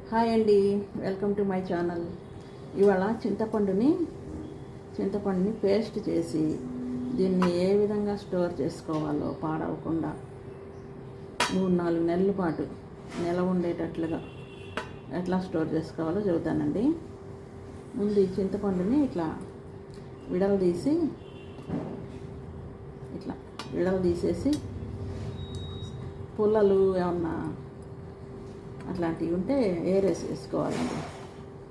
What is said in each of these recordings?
Hi అండి, welcome to my channel. ఇవాళ చింతపండుని పేస్ట్ చేసి దీన్ని ఏ విధంగా స్టోర్ చేసుకోవాలో పాడవకుండా 3-4 నెలల పాటు నిలవ ఉండేటట్లుగా ఎట్లా స్టోర్ చేసుకోవాలో చెబుతానండి. ముందు ఈ చింతపండుని ఇట్లా విడదీసేసి పుల్లలు ఏమన్నా అట్లాంటివి ఉంటే ఏరేసి వేసుకోవాలండి.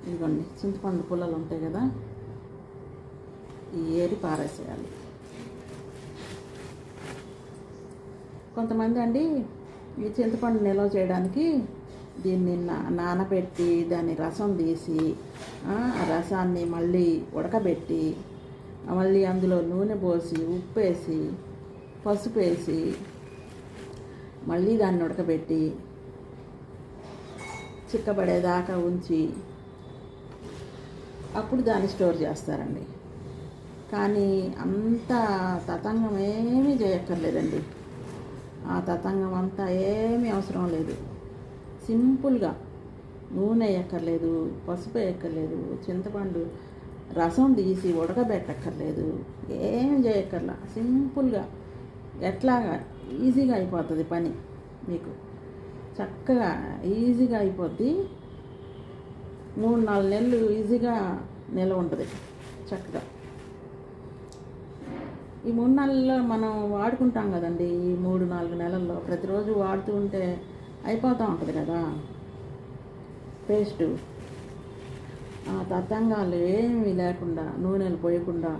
ఇదిగోండి, చింతపండు పుల్లలు ఉంటాయి కదా, ఈ ఏరి పారేసేయాలి. కొంతమంది అండి ఈ చింతపండు నిల్వ చేయడానికి దీన్ని నానబెట్టి దాన్ని రసం తీసి ఆ రసాన్ని మళ్ళీ ఉడకబెట్టి మళ్ళీ అందులో నూనె పోసి ఉప్పు వేసి పసుపు వేసి మళ్ళీ దాన్ని ఉడకబెట్టి చిక్కబడేదాకా ఉంచి అప్పుడు దాన్ని స్టోర్ చేస్తారండి. కానీ అంత తతంగం ఏమీ చేయక్కర్లేదండి. ఆ తతంగం అంతా ఏమీ అవసరం లేదు. సింపుల్గా నూనె వేయక్కర్లేదు, పసుపు వేయక్కర్లేదు, చింతపండు రసం తీసి ఉడకబెట్టక్కర్లేదు, ఏం చేయక్కర్లా. సింపుల్గా ఎట్లాగా ఈజీగా అయిపోతుంది పని. మీకు చక్కగా ఈజీగా అయిపోద్ది. 3-4 నెలలు ఈజీగా నిల్వ ఉంటుంది చక్కగా. ఈ 3 నెలల్లో మనం వాడుకుంటాం కదండి. ఈ 3-4 నెలల్లో ప్రతిరోజు వాడుతూ ఉంటే అయిపోతూ ఉంటుంది కదా పేస్టు. ఆ తతంగాలు ఏమీ లేకుండా, నూనెలు పోయకుండా,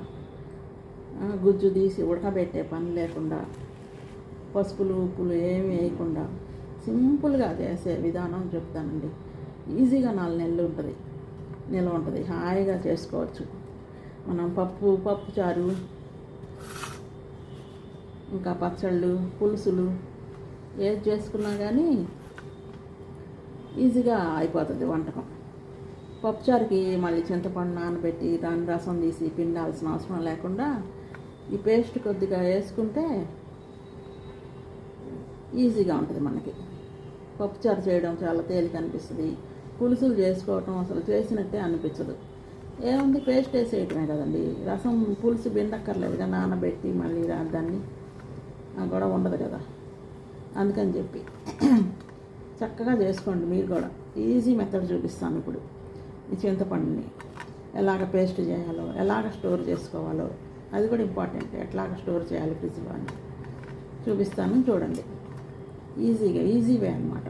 గుజ్జు తీసి ఉడకబెట్టే పని లేకుండా, పసుపులు ఉప్పులు ఏమి వేయకుండా సింపుల్గా చేసే విధానం చెప్తానండి. ఈజీగా 4 నెలలు ఉంటుంది, నిల్వ ఉంటుంది. హాయిగా చేసుకోవచ్చు. మనం పప్పు చారు, ఇంకా పచ్చళ్ళు, పులుసులు ఏది చేసుకున్నా కానీ ఈజీగా అయిపోతుంది వంటకం. పప్పుచారుకి మళ్ళీ చింతపండు నానబెట్టి దాని రసం తీసి పిండాల్సిన అవసరం లేకుండా ఈ పేస్ట్ కొద్దిగా వేసుకుంటే ఈజీగా ఉంటుంది మనకి. పప్పుచారు చేయడం చాలా తేలిక అనిపిస్తుంది. పులుసులు చేసుకోవటం అసలు చేసినట్టే అనిపించదు. ఏముంది, పేస్ట్ వేసేయటమే కదండి. రసం పులుసు బిండక్కర్లేదుగా, నానబెట్టి మళ్ళీ దాన్ని గొడవ ఉండదు కదా. అందుకని చెప్పి చక్కగా చేసుకోండి మీరు కూడా. ఈజీ మెథడ్ చూపిస్తాను ఇప్పుడు. ఈ చింతపండుని ఎలాగ పేస్ట్ చేయాలో, ఎలాగ స్టోర్ చేసుకోవాలో, అది కూడా ఇంపార్టెంట్. ఎట్లాగ స్టోర్ చేయాలి ఫ్రిడ్జ్లో అని చూపిస్తాను, చూడండి. ఈజీ వే అన్నమాట.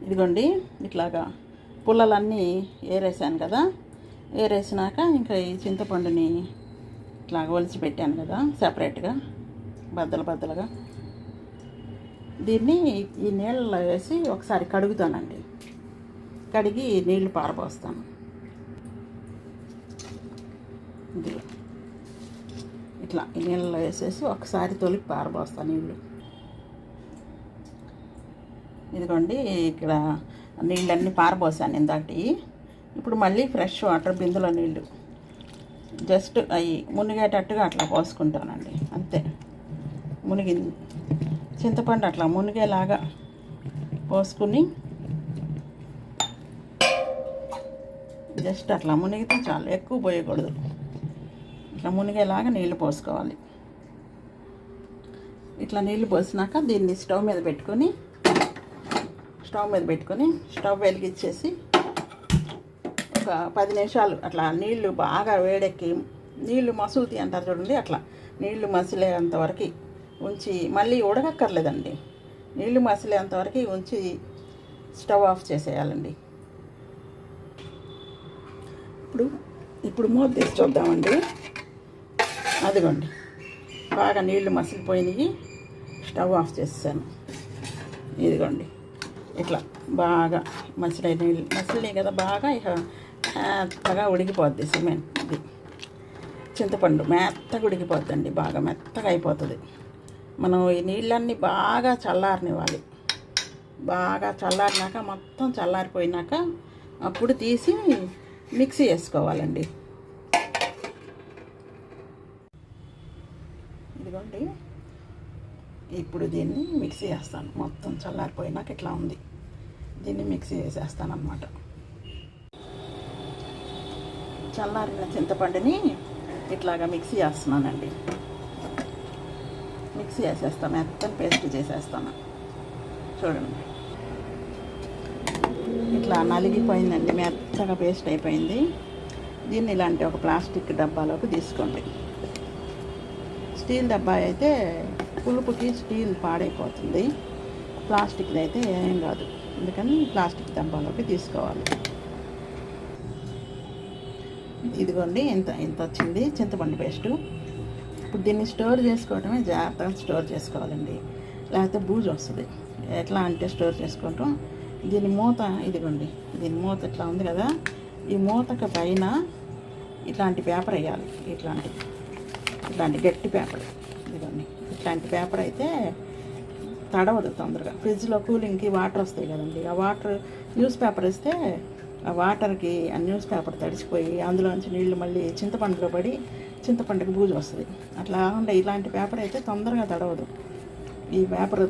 ఇదిగోండి, ఇట్లాగా పుల్లలన్నీ ఏరేసాను కదా. ఏరేసినాక ఇంకా ఈ చింతపండుని ఇట్లాగ ఒలిచి పెట్టాను కదా సపరేట్గా, బద్దలుగా. దీన్ని ఈ నీళ్ళలో వేసి ఒకసారి కడుగుతానండి. కడిగి నీళ్లు పారబోస్తాను. ఇట్లా ఈ నీళ్ళలో వేసేసి ఒకసారి తొలిపి పారబోస్తాను నీళ్ళు. ఇదిగోండి, ఇక్కడ నీళ్ళన్నీ పారబోసాను ఇందాటి. ఇప్పుడు మళ్ళీ ఫ్రెష్ వాటర్ బిందులో నీళ్ళు జస్ట్ అవి మునిగేటట్టుగా అట్లా పోసుకుంటానండి. అంతే, మునిగింది. చింతపండు అట్లా మునిగేలాగా పోసుకుని జస్ట్ అట్లా మునిగితే చాలు, ఎక్కువ పోయకూడదు. ఇట్లా మునిగేలాగా నీళ్ళు పోసుకోవాలి. ఇట్లా నీళ్ళు పోసినాక దీన్ని స్టవ్ మీద పెట్టుకొని స్టవ్ వెలిగించేసి ఒక 10 నిమిషాలు అట్లా నీళ్లు బాగా వేడెక్కి నీళ్లు మసులుతాయి అంటారు చూడండి, అట్లా నీళ్లు మసిలేంతవరకు ఉంచి, మళ్ళీ ఉడకక్కర్లేదండి. నీళ్లు మసిలేంతవరకు ఉంచి స్టవ్ ఆఫ్ చేసేయాలండి. ఇప్పుడు మూత తీసి చూద్దామండి. అదిగోండి, బాగా నీళ్లు మసిలిపోయినాయి. స్టవ్ ఆఫ్ చేసాను. ఇదిగోండి, ఇట్లా బాగా మసిలినాయి కదా. బాగా ఇక మెత్తగా ఉడికిపోద్ది. ఇది చింతపండు మెత్తగా ఉడికిపోద్దండి. బాగా మెత్తగా అయిపోతుంది. మనం ఈ నీళ్ళన్నీ బాగా చల్లారనివ్వాలి. బాగా చల్లారినాక, మొత్తం చల్లారిపోయినాక అప్పుడు తీసి మిక్సీ వేసుకోవాలండి. ఇదిగోండి, ఇప్పుడు దీన్ని మిక్సీ చేస్తాను. మొత్తం చల్లారిపోయినాక ఇట్లా ఉంది, దీన్ని మిక్సీ చేసేస్తాను అన్నమాట. చల్లారిన చింతపండుని ఇట్లాగా మిక్సీ చేస్తున్నానండి. మిక్సీ చేసేస్తాను, మెత్తని పేస్ట్ చేసేస్తాను. చూడండి, ఇట్లా నలిగిపోయిందండి, మెత్తగా పేస్ట్ అయిపోయింది. దీన్ని ఇలాంటి ఒక ప్లాస్టిక్ డబ్బాలోకి తీసుకోండి. స్టీల్ డబ్బా అయితే పులుపుకి స్టీల్ పాడైపోతుంది, ప్లాస్టిక్ది అయితే ఏం కాదు, అందుకని ప్లాస్టిక్ డబ్బాలోకి తీసుకోవాలి. ఇదిగోండి, ఇంత వచ్చింది చింతపండు పేస్టు. ఇప్పుడు దీన్ని స్టోర్ చేసుకోవడమే జాగ్రత్తగా స్టోర్ చేసుకోవాలండి, లేకపోతే బూజు వస్తుంది. ఎట్లా అంటే స్టోర్ చేసుకుంటాం, దీని మూత ఇదిగోండి, దీని మూత ఇట్లా ఉంది కదా, ఈ మూతకు పైన ఇట్లాంటి పేపర్ వేయాలి. ఇట్లాంటి గట్టి పేపర్, ఇదిగోండి ఇట్లాంటి పేపర్ అయితే తడవదు తొందరగా. ఫ్రిడ్జ్లో కూలింగ్కి వాటర్ వస్తాయి కదండి, ఆ వాటర్ న్యూస్ పేపర్ వేస్తే ఆ వాటర్కి ఆ న్యూస్ పేపర్ తడిచిపోయి అందులోంచి నీళ్ళు మళ్ళీ చింతపండులో పడి చింతపండుకి బూజు వస్తుంది. అట్లా ఉండే ఇలాంటి పేపర్ అయితే తొందరగా తడవదు. ఈ పేపర్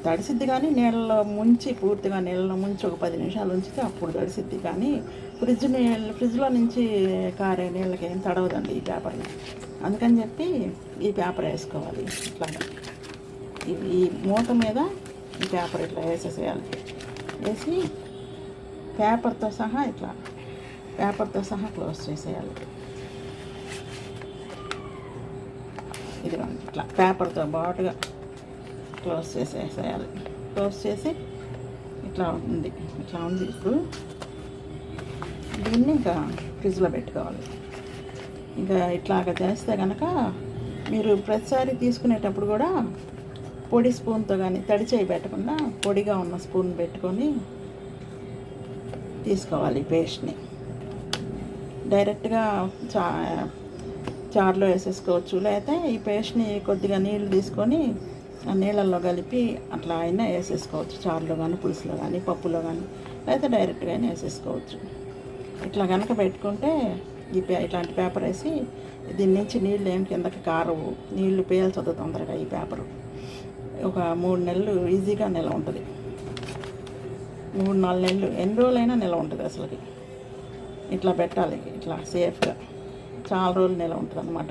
తడిసిద్ది, కానీ నీళ్ళలో ముంచి పూర్తిగా నీళ్ళలో ముంచి ఒక 10 నిమిషాలు ఉంచితే అప్పుడు తడిసిద్ది. కానీ ఫ్రిడ్జ్లో నుంచి కారే నీళ్ళకి ఏం తడవదండి ఈ పేపర్ని. అందుకని చెప్పి ఈ పేపర్ వేసుకోవాలి. ఇట్లాగా ఈ మూత మీద ఈ పేపర్ ఇట్లా వేసేసేయాలి. వేసి పేపర్తో సహా క్లోజ్ చేసేయాలి. ఇదిగోండి ఇట్లా పేపర్తో బాటుగా క్లోజ్ చేసేసేయాలి. క్లోజ్ చేసి ఇట్లా ఉంది. ఇప్పుడు దీన్ని ఇంకా ఫ్రిడ్జ్లో పెట్టుకోవాలి. ఇంకా ఇట్లాగా చేస్తే కనుక మీరు ప్రతిసారి తీసుకునేటప్పుడు కూడా పొడి స్పూన్తో కానీ తడి చేయి పెట్టకుండా పొడిగా ఉన్న స్పూన్ పెట్టుకొని తీసుకోవాలి. పేస్ట్ని డైరెక్ట్గా చారులో వేసేసుకోవచ్చు, లేకపోతే ఈ పేస్ట్ని కొద్దిగా నీళ్ళు తీసుకొని ఆ నీళ్ళల్లో కలిపి అట్లా అయినా వేసేసుకోవచ్చు. చారులో కానీ పులుసులో కానీ పప్పులో కానీ, లేకపోతే డైరెక్ట్గా అయినా వేసేసుకోవచ్చు. ఇట్లా కనుక పెట్టుకుంటే ఇట్లాంటి పేపర్ వేసి దీని నుంచి నీళ్ళు ఏం కిందకి కారవు, నీళ్లు పీల్చదు తొందరగా. ఈ పేపరు ఒక 3 నెలలు ఈజీగా నిల్వ ఉంటుంది. 3-4 నెలలు ఎన్ని రోజులైనా నిల్వ ఉంటుంది అసలుకి. ఇట్లా పెట్టాలి, ఇట్లా సేఫ్గా చాలా రోజులు నిల్వ ఉంటుంది అన్నమాట.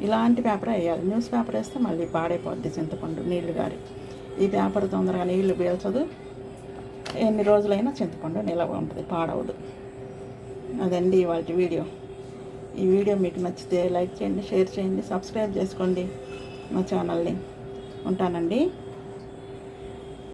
ఇలాంటి పేపర్ వేయాలి. న్యూస్ పేపర్ వేస్తే మళ్ళీ పాడైపోద్ది చింతపండు, నీళ్లు గారి. ఈ పేపర్ తొందరగా నీళ్లు పీల్చదు, ఎన్ని రోజులైనా చింతపండు నిల్వ ఉంటుంది, పాడవదు. అదండి ఇవాళ వీడియో. ఈ వీడియో మీకు నచ్చితే లైక్ చేయండి, షేర్ చేయండి, సబ్స్క్రైబ్ చేసుకోండి మా ఛానల్ని. ఉంటానండి.